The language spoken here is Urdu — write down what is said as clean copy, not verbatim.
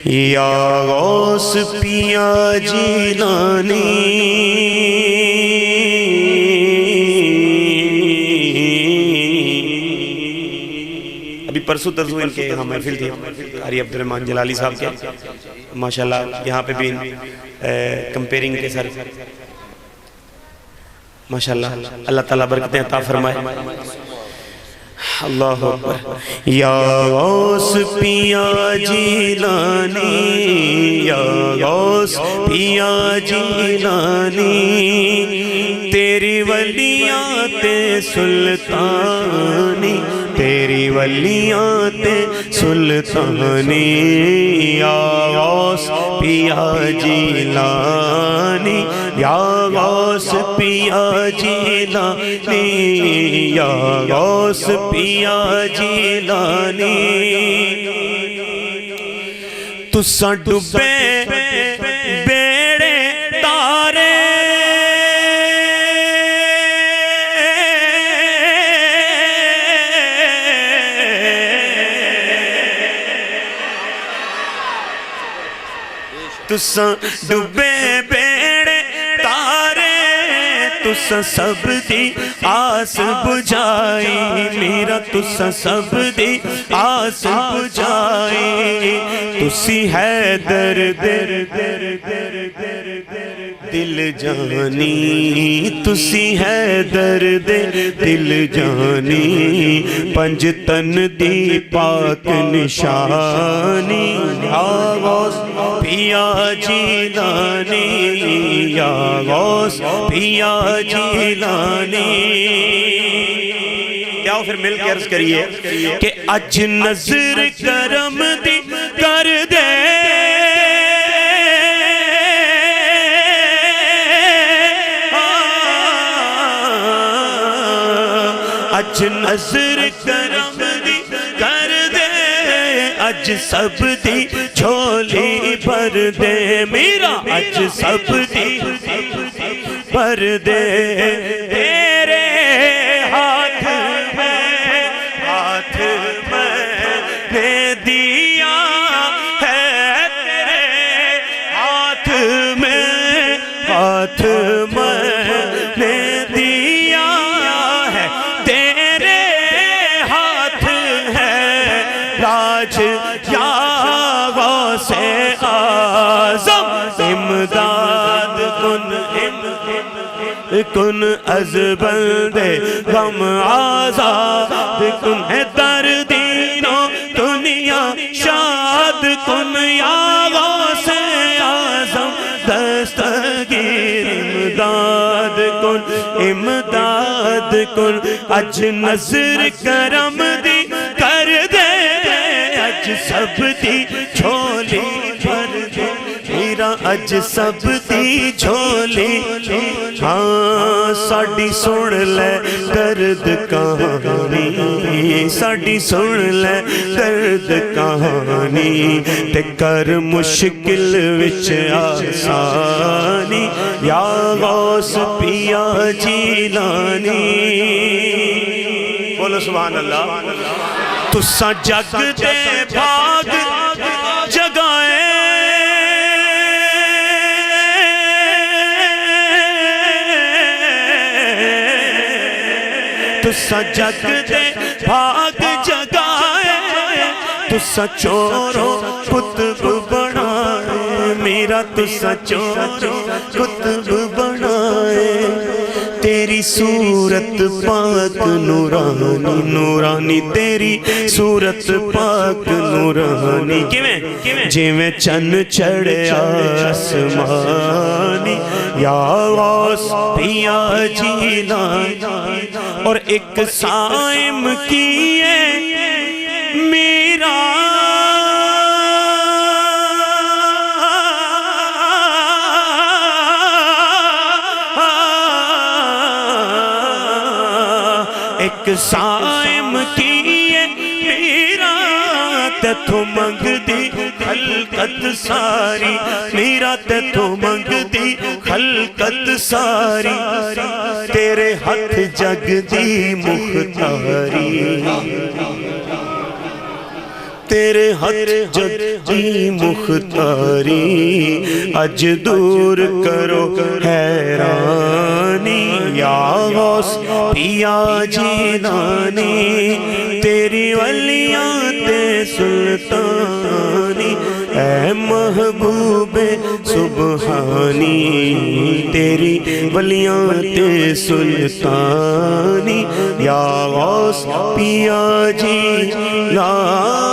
یا غوث پیا جیلانی ابھی پرسوں ترسو ان کے یہاں محفل تھی قاری عبدالرحمن جلالی صاحب کے ماشاءاللہ یہاں پہ بھی کمپیرنگ کے سر ماشاءاللہ اللہ تعالیٰ برکتیں عطا فرمائے اللہ اکبر یا غوث پیا جیلانی یا غوث پیا جیلانی تیری ولیات سلطانی تیری ولیات سلطانی یا غوث پیا جیلانی یا غوث پیا جیلانی یا غوث پیا جیلانی تساں ڈبے بیڑے تارے تساں ڈبے بیڑے تارے تساں سب دی آس بجائی میرا تساں سب دی آس بجائی تسی ہے درد دل جانی تسی ہے درد دل جانی پنج تن دی پاک نشانی یا غوث پیا جیلانی یا غوث پیا جیلانی کیا پھر مل کے عرض کریے کہ اج نظر کرم دی کر دے اج نظر کرم دی کر دے اج سب دی جھولی بھر دے میرا اج سب دی بھر دے تیرے ہاتھ میں نے دیا ہے تیرے ہاتھ میں نے دیا ہے تیرے ہاتھ ہے راج یا غوث اعظم امداد کن از بندے غم آزاد کن ہے دردین و دنیا شاد کن یا غوث اعظم دستگیر امداد کن اج نظر کرم دی کر دے اج سب دی جھولی بھر دے میرا اج سب دی جھولی ہاں ساڑی سن لے درد کہانی ساڑی سن لے درد کہانی تے کر مشکل وچ آسانی یا غوث پیا جیلانی بولو سبحان اللہ تساں جگ دے بھاگ جگائے تساں جگ دے بھاگ جگائے تساں چورو قطب بنائے میرا تساں چورو قطب بنائے تیری صورت پاک نورانی نورانی تیری صورت پاک نورانی جویں چن چڑھیا آسمانی یا غوث پیا جیلانی اور ایک سائم کیے میرا ایک سائم کیے میرا تیتھوں منگ دی خلقت ساری میرا تیتھوں منگ دی خلقت ساری تیرے ہاتھ جگ دی مختاری تیرے ہاتھ جدی مختاری اج دور کرو حیرانی یا غوث پیا جیلانی تیری ولیات سلطانی اے محبوب سبحانی تیری ولیات سلطانی یا غوث پیا جیلانی